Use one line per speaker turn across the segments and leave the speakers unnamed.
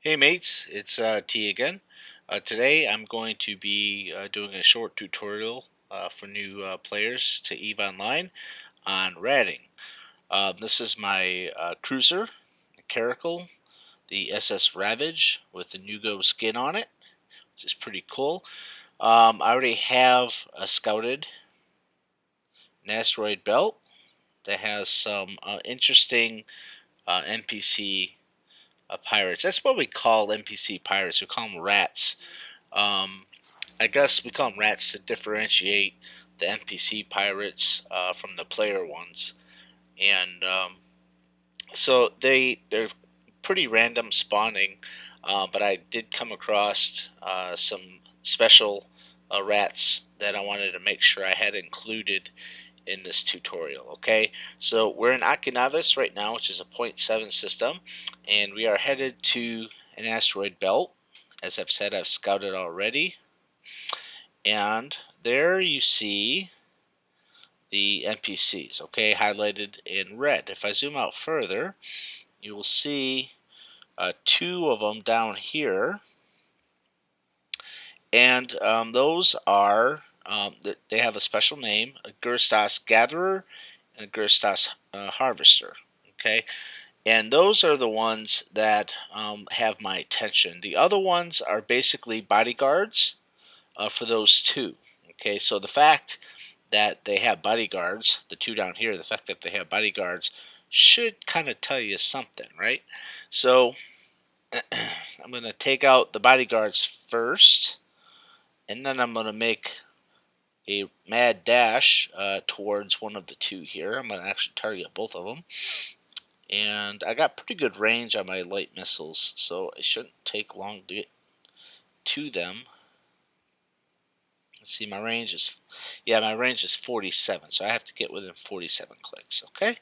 Hey mates, it's T again. Today I'm going to be doing a short tutorial for new players to EVE Online on ratting. This is my cruiser, the Caracal, the SS Ravage with the Nugo skin on it, which is pretty cool. I already have scouted an asteroid belt that has some interesting NPC pirates. That's what we call NPC pirates. We call them rats. Um, I guess we call them rats to differentiate the NPC pirates from the player ones, and so they're pretty random spawning. But I did come across some special rats that I wanted to make sure I had included in this tutorial. Okay, so we're in Akinavis right now, which is a .7 system, and we are headed to an asteroid belt. As I've said, I've scouted already. And there you see the NPCs, okay, highlighted in red. If I zoom out further, you will see two of them down here, and those are they have a special name: a Gerstas Gatherer and a Gerstas Harvester. Okay, and those are the ones that have my attention. The other ones are basically bodyguards for those two. Okay, so the fact that they have bodyguards, the two down here, the fact that they have bodyguards should kind of tell you something, right? So I'm going to take out the bodyguards first, and then I'm going to make a mad dash towards one of the two here. I'm going to actually target both of them. And I got pretty good range on my light missiles, so it shouldn't take long to get to them. Let's see, my range is 47, so I have to get within 47 clicks, okay?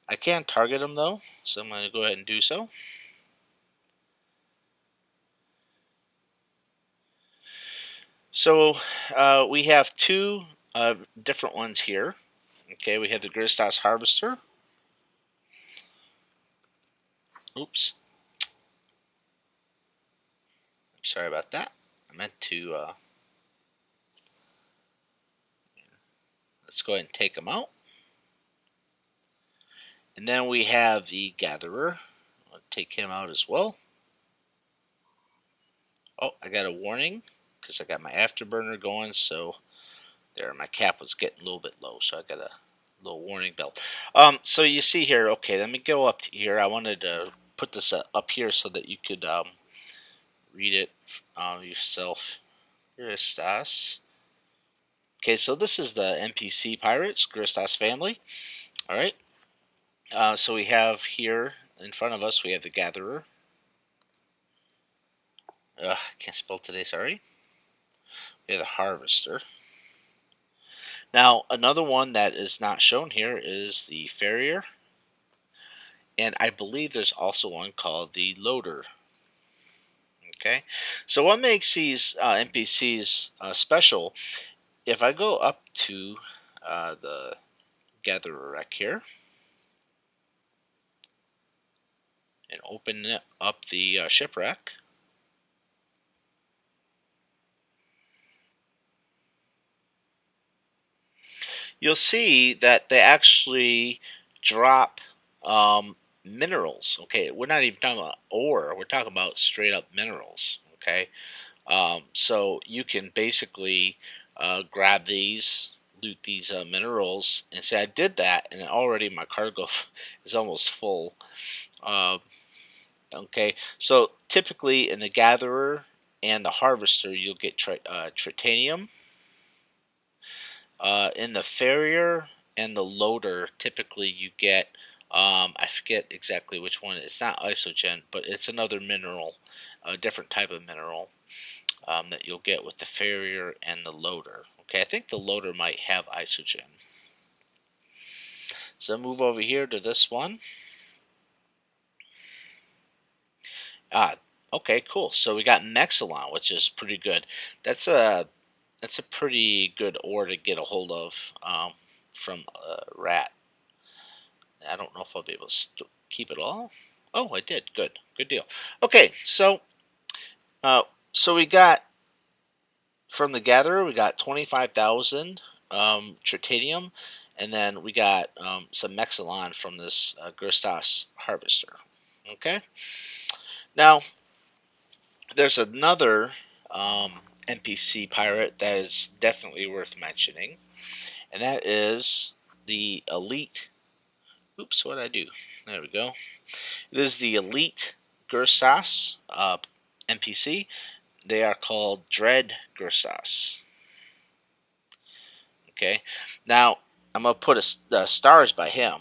I can target them though, so I'm going to go ahead and do so. So we have two different ones here. Okay, we have the Gerstas Harvester. Oops. Sorry about that. I meant to, let's go ahead and take them out. And then we have the Gatherer. I'll take him out as well. Oh, I got a warning because I got my afterburner going, so there, my cap was getting a little bit low, so I got a little warning bell. So you see here, okay, let me go up to here. I wanted to put this up here so that you could read it yourself. Gerstas. Okay, so this is the NPC pirates, Gerstas family. All right. So we have here in front of us, we have the Gatherer. I can't spell today, sorry. We have the Harvester. Now, another one that is not shown here is the Farrier. And I believe there's also one called the Loader. Okay, so what makes these NPCs special? If I go up to the Gatherer Wreck here and open up the shipwreck, you'll see that they actually drop minerals. Okay, we're not even talking about ore; we're talking about straight up minerals. Okay, so you can basically grab these, loot these minerals, and say I did that, and already my cargo is almost full. Uh, okay, so typically in the Gatherer and the Harvester, you'll get titanium. In the Farrier and the Loader, typically you get I forget exactly which one. It's not isogen, but it's another mineral, a different type of mineral that you'll get with the Farrier and the Loader. Okay, I think the Loader might have isogen. So move over here to this one. Ah, okay, cool. So we got Mexilon, which is pretty good. That's a pretty good ore to get a hold of from a rat. I don't know if I'll be able to keep it all. Oh, I did. Good. Good deal. Okay, uh, so we got from the gatherer, we got 25,000 tritanium, and then we got some Mexilon from this Gerstas harvester. Okay. Now, there's another NPC pirate that is definitely worth mentioning, and that is the elite. Oops, what did I do? There we go. It is the elite Gerstas NPC. They are called Dread Gerstas. Okay, now I'm gonna put stars by him.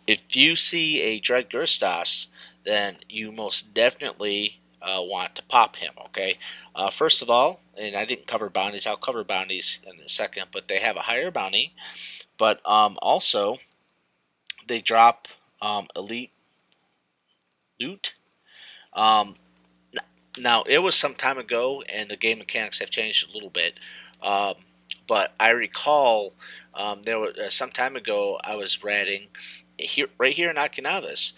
If you see a Dread Gerstas, then you most definitely want to pop him. Okay, first of all, and I didn't cover bounties. I'll cover bounties in a second, but they have a higher bounty. But also, they drop elite loot. Um, Now, it was some time ago, and the game mechanics have changed a little bit. Um, but I recall there was some time ago I was ratting here, right here in Okinawas,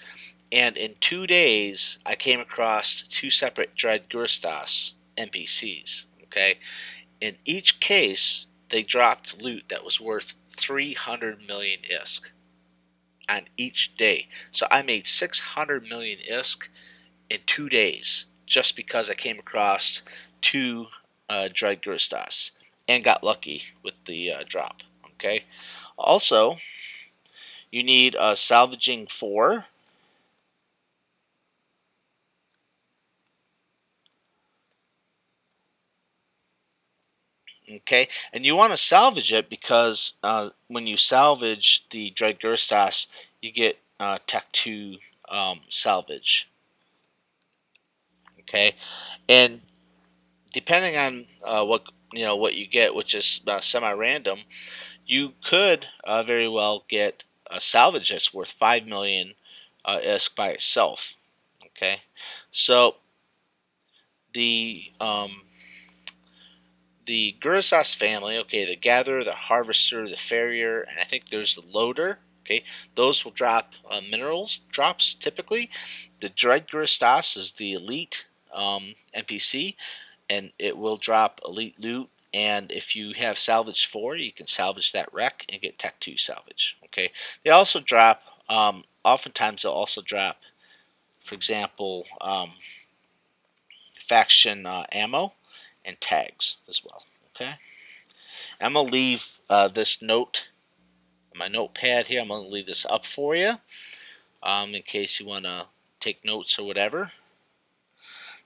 and in 2 days I came across two separate Dread Gurstas NPCs. Okay, in each case they dropped loot that was worth 300 million ISK on each day. So I made 600 million ISK in 2 days just because I came across two Dread Gurstas and got lucky with the drop. Okay. Also, you need salvaging 4. Okay, and you want to salvage it because when you salvage the Dread Gerstas, you get Tech 2 salvage. Okay, and depending on what you get, which is semi-random, you could very well get a salvage that's worth 5 million ISK by itself. Okay, so the um, the Gursas family, okay, the gatherer, the harvester, the farrier, and I think there's the loader. Okay, those will drop minerals drops typically. The Dread Gurstas is the elite NPC, and it will drop elite loot. And if you have salvage 4, you can salvage that wreck and get Tech 2 salvage. Okay, they also drop. Oftentimes, they'll also drop, for example, faction ammo and tags as well. Okay. I'm going to leave this note, my notepad here, I'm going to leave this up for you in case you want to take notes or whatever.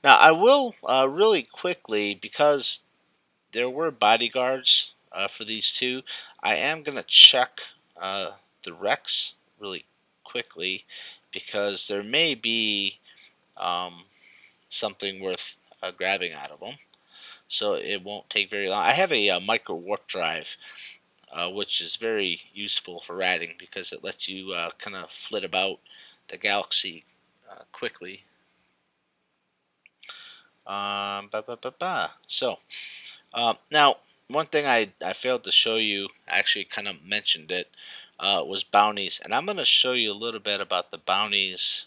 Now, I will really quickly, because there were bodyguards for these two, I am going to check the wrecks really quickly because there may be um, something worth grabbing out of them. So it won't take very long. I have a micro warp drive which is very useful for ratting because it lets you kind of flit about the galaxy quickly. So now, one thing I failed to show you, I actually kind of mentioned it, was bounties, and I'm going to show you a little bit about the bounties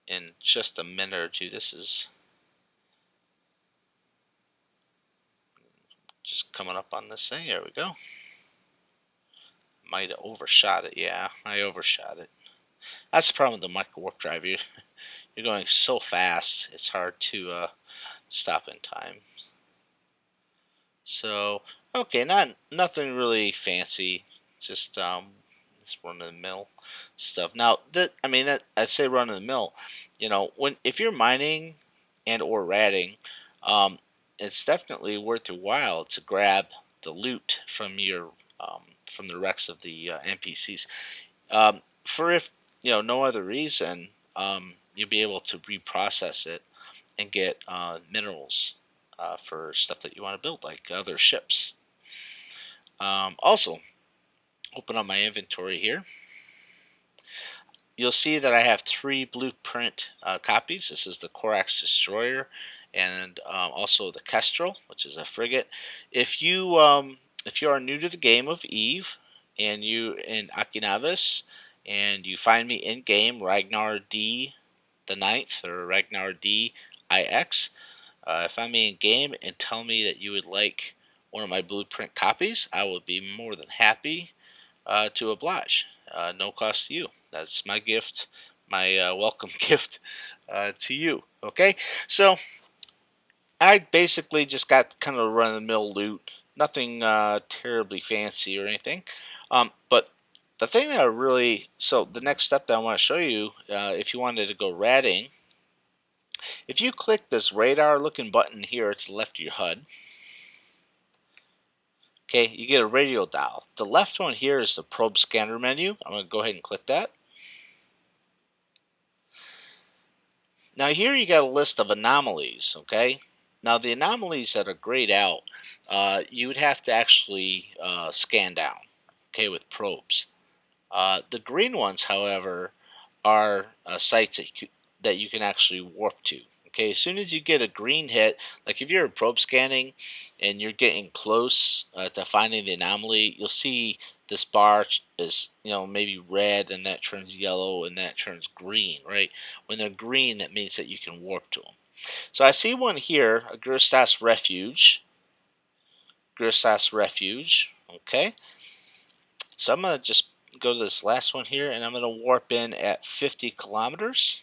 in just a minute or two. This is just coming up on this thing. There we go. Might have overshot it. Yeah, I overshot it. That's the problem with the micro warp drive. You're going so fast, it's hard to stop in time. So, okay, nothing really fancy, just run of the mill stuff. Now, that I'd say run of the mill. If you're mining and or ratting, um, it's definitely worth your while to grab the loot from the wrecks of the NPCs. For if no other reason, you'll be able to reprocess it and get minerals for stuff that you want to build, like other ships. Also, open up my inventory here. You'll see that I have 3 blueprint copies. This is the Corax Destroyer and also the Kestrel, which is a frigate. If you are new to the game of Eve and you in Okinawas and you find me in game, Ragnar D the Ninth, or Ragnar D IX. Find me in game and tell me that you would like one of my blueprint copies. I will be more than happy to oblige. No cost to you. That's my gift, my welcome gift to you. Okay, so I basically just got kind of run of the mill loot, nothing terribly fancy or anything. But the thing that I really, so the next step that I want to show you, if you wanted to go ratting, if you click this radar looking button here to the left of your HUD, okay, you get a radial dial. The left one here is the probe scanner menu. I'm going to go ahead and click that. Now here you got a list of anomalies, okay? Now the anomalies that are grayed out, you would have to actually scan down, okay, with probes. The green ones, however, are sites that you can actually warp to. Okay, as soon as you get a green hit, like if you're probe scanning and you're getting close to finding the anomaly, you'll see this bar is, maybe red, and that turns yellow, and that turns green, right? When they're green, that means that you can warp to them. So I see one here, a Guristas Refuge. Guristas Refuge, okay? So I'm going to just go to this last one here, and I'm going to warp in at 50 kilometers.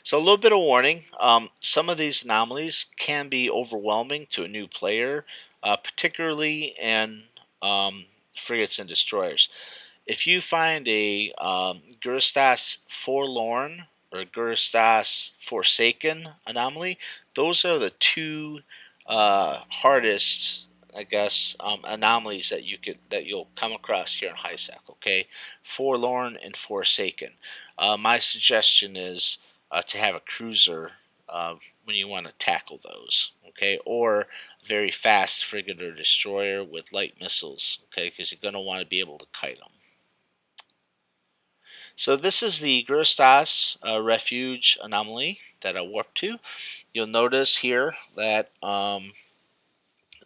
So a little bit of warning, some of these anomalies can be overwhelming to a new player, particularly in frigates and destroyers. If you find a Guristas Forlorn or Guristas Forsaken anomaly, those are the two hardest, I guess, anomalies that you'll come across here in HiSec. Okay, Forlorn and Forsaken. My suggestion is to have a cruiser when you want to tackle those. Okay, or a very fast frigate or destroyer with light missiles. Okay, because you're going to want to be able to kite them. So this is the Guristas Refuge anomaly that I warped to. You'll notice here that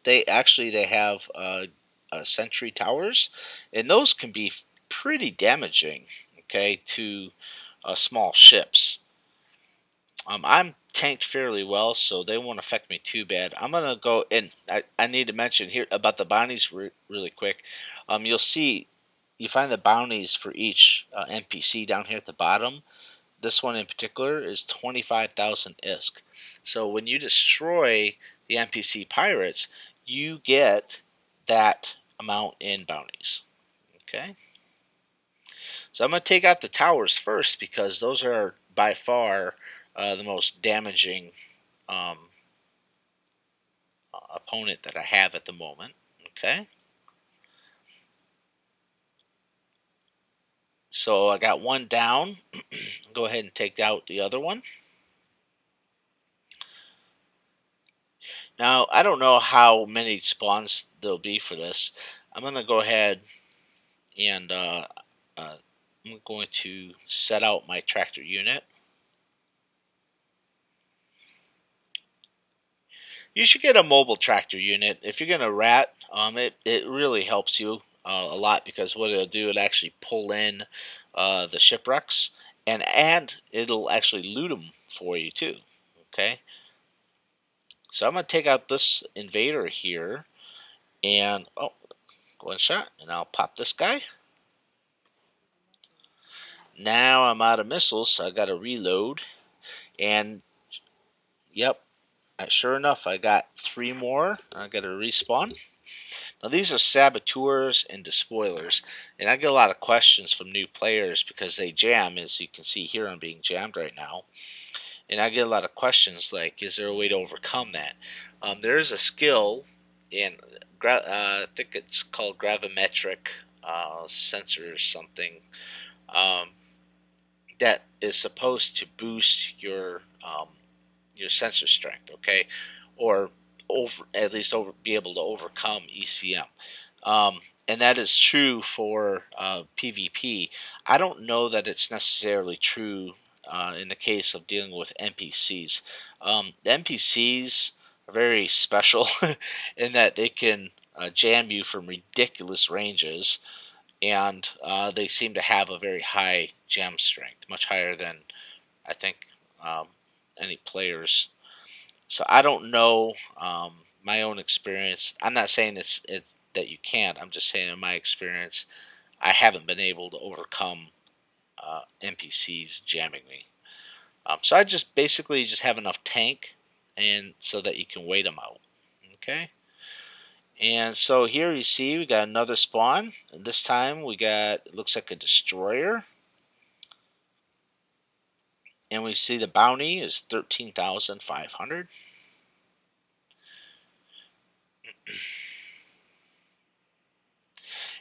they have sentry towers, and those can be pretty damaging, okay, to small ships. I'm tanked fairly well, so they won't affect me too bad. I'm gonna go, and I need to mention here about the bounties really quick. You'll see, you find the bounties for each NPC down here at the bottom. This one in particular is 25,000 ISK. So when you destroy the NPC pirates, you get that amount in bounties. Okay. So I'm going to take out the towers first because those are by far the most damaging opponent that I have at the moment. Okay. So I got one down. Go ahead and take out the other one. Now, I don't know how many spawns there'll be for this. I'm going to go ahead and I'm going to set out my tractor unit. You should get a mobile tractor unit. If you're going to rat, it really helps you a lot, because what it'll do, it'll actually pull in the shipwrecks, and it'll actually loot them for you too. Okay. So I'm going to take out this invader here, and one shot, and I'll pop this guy. Now I'm out of missiles, so I got to reload, and yep, sure enough, I got 3 more. I got to respawn. Now these are saboteurs and despoilers, and I get a lot of questions from new players because they jam, as you can see here. I'm being jammed right now, and I get a lot of questions like, is there a way to overcome that? There is a skill in, I think it's called gravimetric sensor or something, that is supposed to boost your sensor strength, okay, or be able to overcome ECM. And that is true for PvP. I don't know that it's necessarily true in the case of dealing with NPCs. The NPCs are very special in that they can jam you from ridiculous ranges, and they seem to have a very high gem strength, much higher than I think um, any players. So I don't know my own experience. I'm not saying it's that you can't. I'm just saying in my experience, I haven't been able to overcome NPCs jamming me. So I just basically just have enough tank, and so that you can wait them out. Okay. And so here you see we got another spawn. And this time we got, it looks like a destroyer. And we see the bounty is 13,500.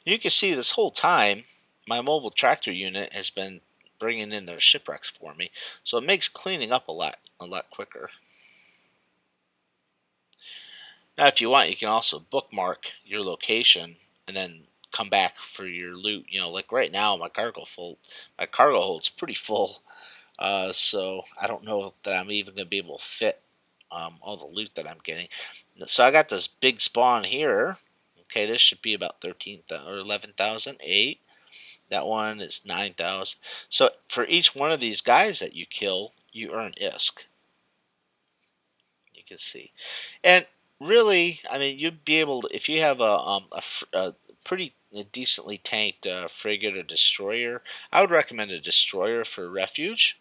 You can see this whole time my mobile tractor unit has been bringing in their shipwrecks for me. So it makes cleaning up a lot quicker. Now if you want, you can also bookmark your location and then come back for your loot. Like right now my cargo hold's pretty full. So I don't know that I'm even going to be able to fit all the loot that I'm getting. So I got this big spawn here. Okay, this should be about 13,000 or 11,008. That one is 9,000. So for each one of these guys that you kill, you earn ISK. You can see, and really, I mean, you'd be able to, if you have a pretty decently tanked frigate or destroyer. I would recommend a destroyer for refuge.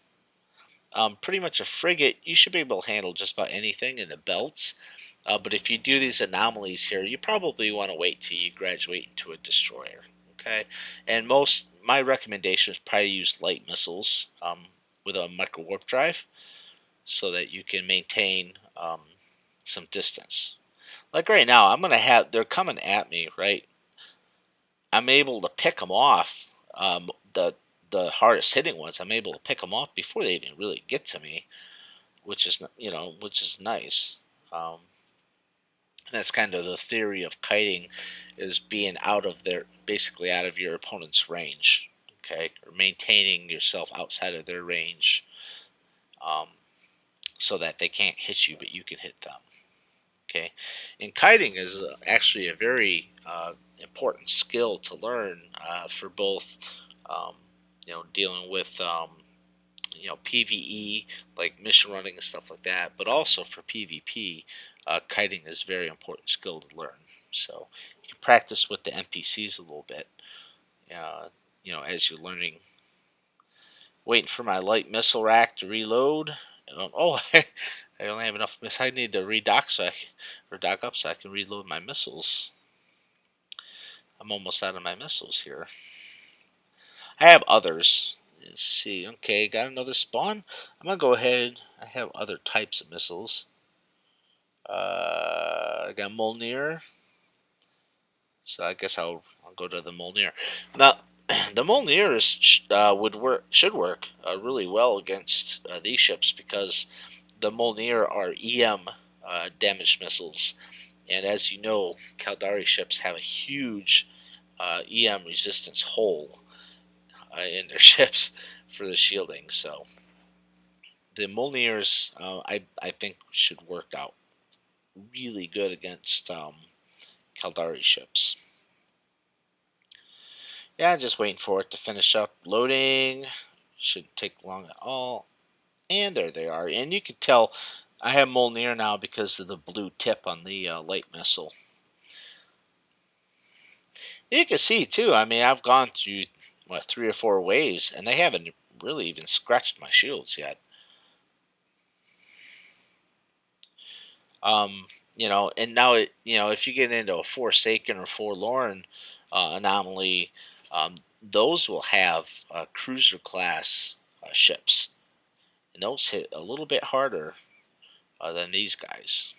Pretty much a frigate, you should be able to handle just about anything in the belts. But if you do these anomalies here, you probably want to wait till you graduate into a destroyer. Okay, and my recommendation is probably use light missiles with a micro warp drive, so that you can maintain some distance. Like right now, they're coming at me. Right, I'm able to pick them off. The hardest hitting ones, I'm able to pick them off before they even really get to me, which is nice. Um, and that's kind of the theory of kiting, is being basically out of your opponent's range, okay, or maintaining yourself outside of their range, um, so that they can't hit you, but you can hit them. Okay, and kiting is actually a very important skill to learn for both, um, dealing with PVE, like mission running and stuff like that, but also for PvP, kiting is a very important skill to learn. So you can practice with the NPCs a little bit, as you're learning. Waiting for my light missile rack to reload. Oh, I only have enough missiles. I need to dock up so I can reload my missiles. I'm almost out of my missiles here. I have others. Let's see. Okay, got another spawn. I'm gonna go ahead. I have other types of missiles. I got Molnir, so I guess I'll go to the Molnir. Now, the Molnir should work really well against these ships, because the Molnir are EM damaged missiles, and as you know, Caldari ships have a huge EM resistance hole in their ships for the shielding. So the Molnirs, I think, should work out really good against Caldari ships. Yeah, just waiting for it to finish up loading. Shouldn't take long at all. And there they are. And you can tell I have Molnir now because of the blue tip on the light missile. You can see too. I mean, I've gone through 3 or 4 waves, and they haven't really even scratched my shields yet. Um, and now if you get into a Forsaken or Forlorn anomaly, those will have cruiser class ships, and those hit a little bit harder than these guys.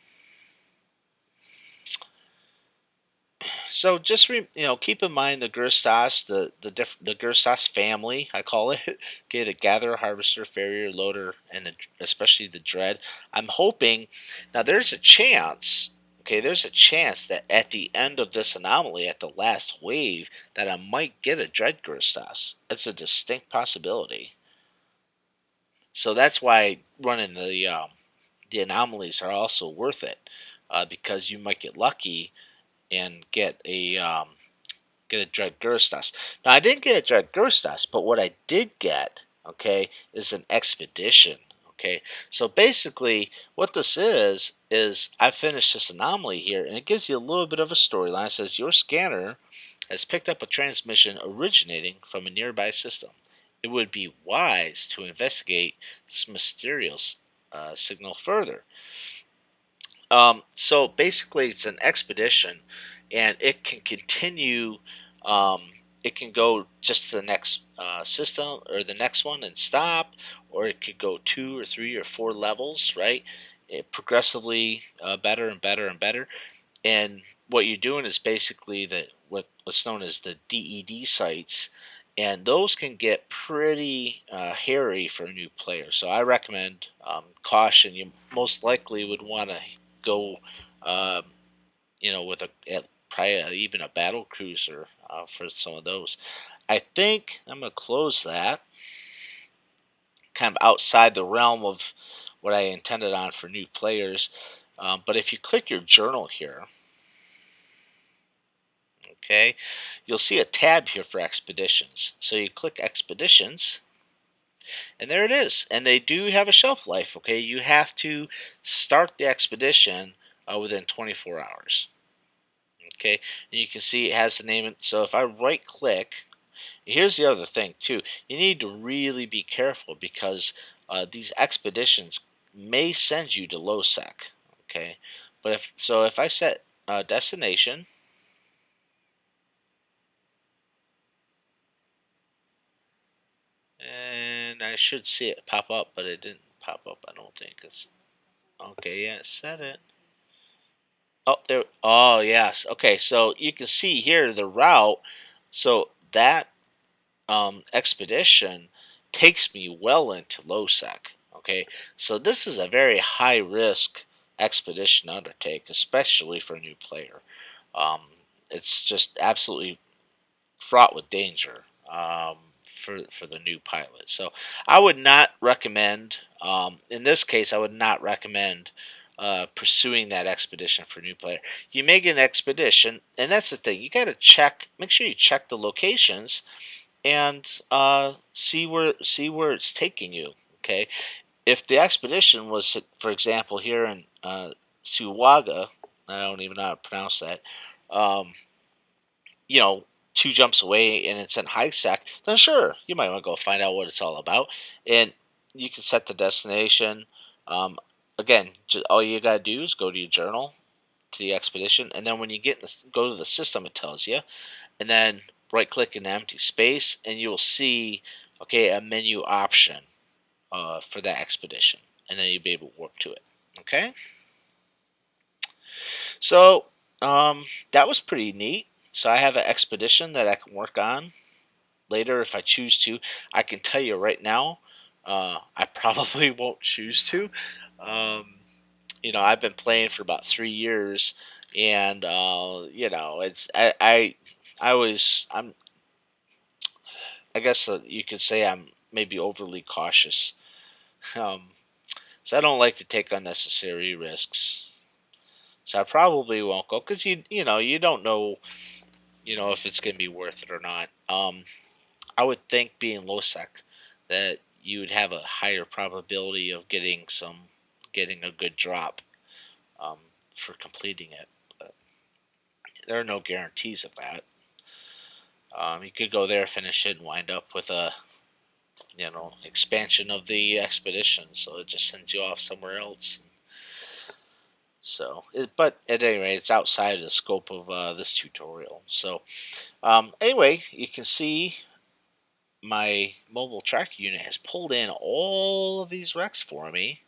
So just keep in mind the Gerstas, the Gerstas family, I call it. Okay, the Gatherer, Harvester, Farrier, Loader, and especially the Dread. I'm hoping now. There's a chance. Okay, there's a chance that at the end of this anomaly, at the last wave, that I might get a Dread Gerstas. It's a distinct possibility. So that's why running the anomalies are also worth it, because you might get lucky and get get a Dread Gerstas. Now I didn't get a Dread Gerstas, but what I did get, okay, is an expedition. Okay, so basically what this is I finished this anomaly here, and it gives you a little bit of a storyline. It says your scanner has picked up a transmission originating from a nearby system. It would be wise to investigate this mysterious signal further. So basically, it's an expedition, and it can continue. Um, it can go just to the next system or the next one and stop, or it could go 2 or 3 or 4 levels, right? It progressively better and better and better. And what you're doing is basically what's known as the DED sites, and those can get pretty hairy for a new player. So I recommend caution. You most likely would want to go, um, with probably even a battle cruiser for some of those. I think I'm gonna close that, kind of outside the realm of what I intended on for new players. But if you click your journal here, okay, you'll see a tab here for expeditions. So you click expeditions, and there it is. And they do have a shelf life. Okay, you have to start the expedition within 24 hours. Okay, and you can see it has the name. So if I right click, here's the other thing too. You need to really be careful because these expeditions may send you to LOSEC. Okay, but if I set destination, and I should see it pop up, but it didn't pop up. I don't think it's okay. Yeah, it said it. Oh, there. Oh, yes. Okay, so you can see here the route. So that expedition takes me well into LOSEC. Okay, so this is a very high risk expedition to undertake, especially for a new player. Um, it's just absolutely fraught with danger for the new pilot. So I would not recommend. In this case, I would not recommend pursuing that expedition for a new player. You make an expedition, and that's the thing. You got to check. Make sure you check the locations and see where it's taking you. Okay, if the expedition was, for example, here in Suwaga, I don't even know how to pronounce that. Um, you know, 2 jumps away and it's in high sec, then sure, you might want to go find out what it's all about. And you can set the destination. Um, Again, all you got to do is go to your journal, to the expedition, and then when you go to the system, it tells you, and then right click in the empty space, and you'll see, okay, a menu option for that expedition, and then you'll be able to warp to it. Okay, so that was pretty neat. So I have an expedition that I can work on later if I choose to. I can tell you right now, I probably won't choose to. Um, I've been playing for about 3 years, and it's I was I guess you could say I'm maybe overly cautious. Um, so I don't like to take unnecessary risks. So I probably won't go because you don't know if it's gonna be worth it or not. I would think being LOSEC that you would have a higher probability of getting a good drop um, for completing it. But there are no guarantees of that. You could go there, finish it, and wind up with a expansion of the expedition, so it just sends you off somewhere else. But at any rate, it's outside of the scope of this tutorial. So anyway, you can see my mobile tracker unit has pulled in all of these wrecks for me.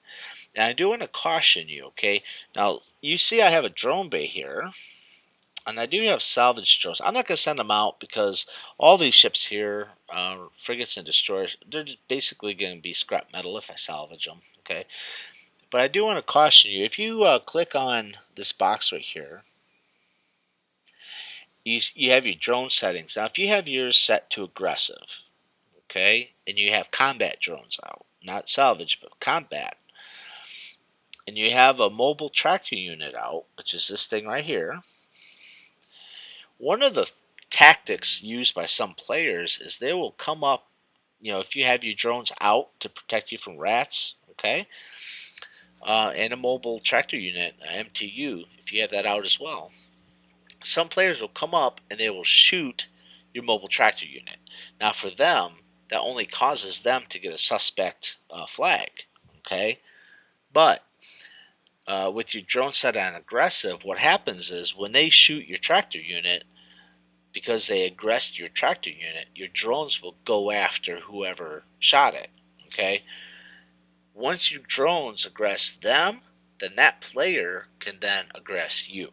And I do want to caution you, okay? Now, you see I have a drone bay here, and I do have salvage drones. I'm not going to send them out because all these ships here, frigates and destroyers, they're just basically going to be scrap metal if I salvage them, okay? But I do want to caution you, if you click on this box right here, you have your drone settings. Now, if you have yours set to aggressive, okay, and you have combat drones out, not salvage, but combat, and you have a mobile tracking unit out, which is this thing right here, one of the tactics used by some players is they will come up, if you have your drones out to protect you from rats, okay, and a mobile tractor unit, MTU, if you have that out as well, some players will come up and they will shoot your mobile tractor unit. Now, for them, that only causes them to get a suspect flag, okay? But with your drone set on aggressive, what happens is when they shoot your tractor unit, because they aggressed your tractor unit, your drones will go after whoever shot it, okay? Once your drones aggress them, then that player can then aggress you,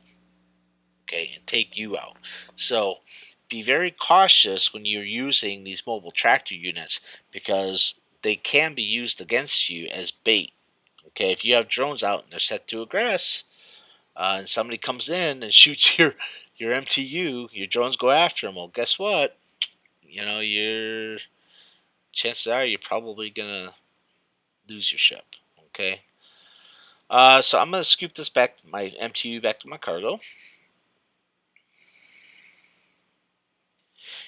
okay, and take you out. So be very cautious when you're using these mobile tractor units because they can be used against you as bait. Okay, if you have drones out and they're set to aggress, and somebody comes in and shoots your MTU, your drones go after them. Well, guess what? Your chances are you're probably gonna lose your ship. Okay. So I'm gonna scoop this back, my MTU back to my cargo.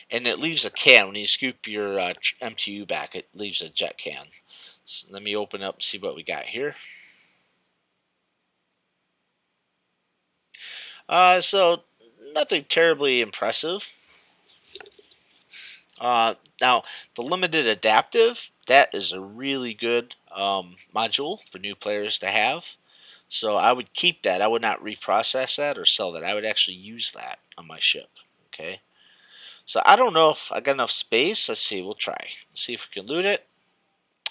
And it leaves a can. When you scoop your MTU back, it leaves a jet can. So let me open up and see what we got here. So nothing terribly impressive. Now, the limited adaptive, that is a really good module for new players to have. So I would keep that. I would not reprocess that or sell that. I would actually use that on my ship. Okay. So I don't know if I got enough space. Let's see. We'll try. Let's see if we can loot it.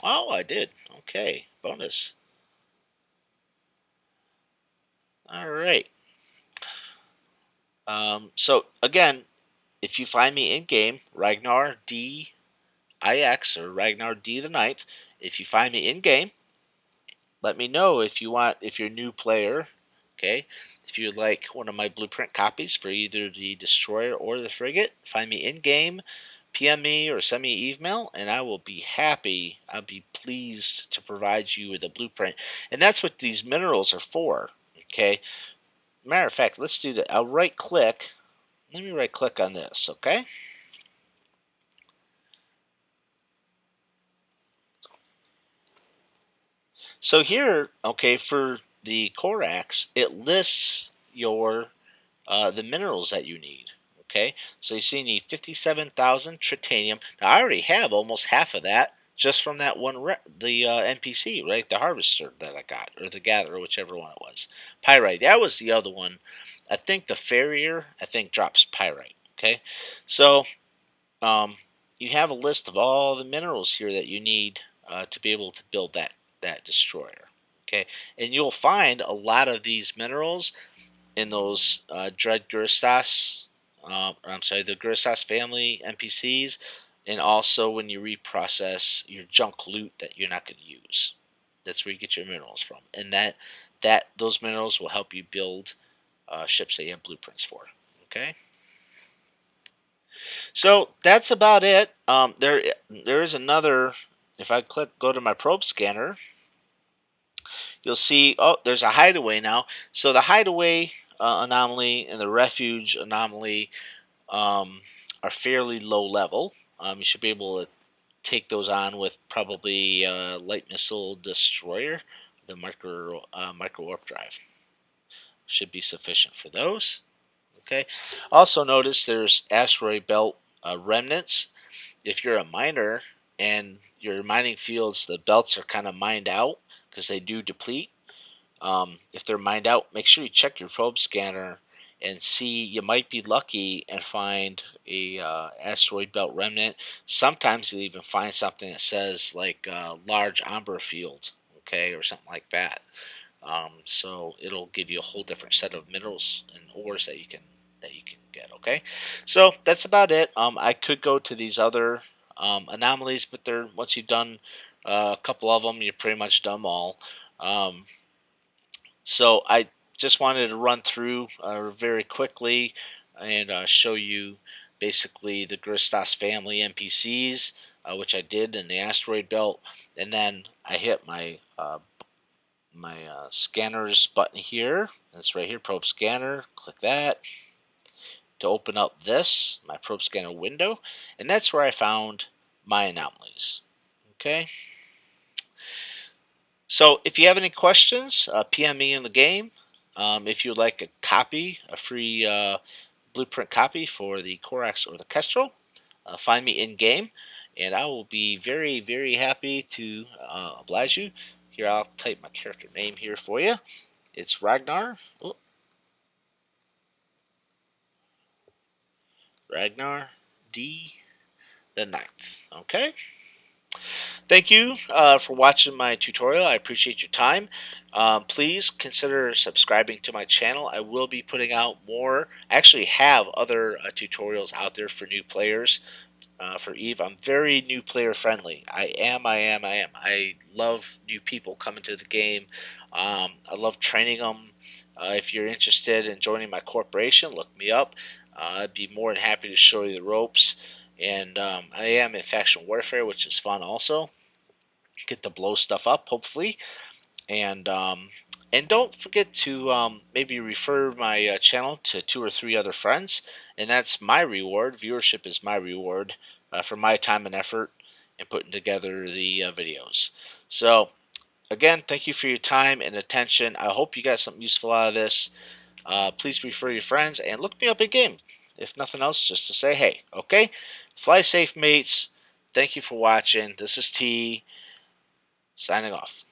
Oh, I did. Okay. Bonus. All right. So again, if you find me in game, Ragnar DIX or Ragnar D the Ninth, if you find me in game, let me know if you're a new player. Okay, if you'd like one of my blueprint copies for either the destroyer or the frigate, find me in game, PM me or send me an email, and I will be happy. I'll be pleased to provide you with a blueprint, and that's what these minerals are for. Okay. Matter of fact, let's do that. I'll right click. Let me right click on this, okay? So here, okay, for the Corax, it lists the minerals that you need. Okay, so you see you need 57,000 tritanium. Now I already have almost half of that just from that one the NPC, right? The harvester that I got, or the gatherer, whichever one it was. Pyrite, that was the other one. I think the farrier, drops pyrite. Okay, so um, you have a list of all the minerals here that you need to be able to build that destroyer. Okay, and you'll find a lot of these minerals in those Dread Guristas, I'm sorry, the Guristas family NPCs, and also when you reprocess your junk loot that you're not going to use. That's where you get your minerals from, and that those minerals will help you build ships that you have blueprints for. Okay. So that's about it. There is another. If I go to my probe scanner, you'll see. Oh, there's a hideaway now. So the hideaway anomaly and the refuge anomaly are fairly low level. You should be able to take those on with probably light missile destroyer, the micro warp drive. Should be sufficient for those. Okay. Also notice there's asteroid belt remnants. If you're a miner and your mining fields, the belts are kind of mined out because they do deplete. If they're mined out, make sure you check your probe scanner and see. You might be lucky and find a asteroid belt remnant. Sometimes you'll even find something that says like large amber field, okay, or something like that. So it'll give you a whole different set of minerals and ores that you can get. Okay, so that's about it. I could go to these other anomalies, but once you've done a couple of them, you're pretty much done them all. So I just wanted to run through very quickly and show you basically the Gristas family NPCs, which I did in the asteroid belt, and then I hit my scanners button here. That's right here, probe scanner. Click that, to open up this, my probe scanner window, and that's where I found my anomalies. Okay. So if you have any questions, PM me in the game. If you'd like a copy, a free blueprint copy for the Corax or the Kestrel, find me in game, and I will be very, very happy to oblige you. Here, I'll type my character name here for you. It's Ragnar. Oh, Ragnar D the Ninth. Okay. Thank you for watching my tutorial. I appreciate your time. Please consider subscribing to my channel. I will be putting out more. I actually have other tutorials out there for new players. For Eve, I'm very new player friendly. I am. I love new people coming to the game. I love training them. If you're interested in joining my corporation, look me up. I'd be more than happy to show you the ropes. And I am in faction warfare, which is fun also. Get to blow stuff up, hopefully. And don't forget to maybe refer my channel to 2 or 3 other friends, and that's my reward. Viewership is my reward for my time and effort in putting together the videos. So again, thank you for your time and attention. I hope you got something useful out of this. Please refer your friends and look me up in game. If nothing else, just to say hey. Okay, fly safe, mates. Thank you for watching. This is T signing off.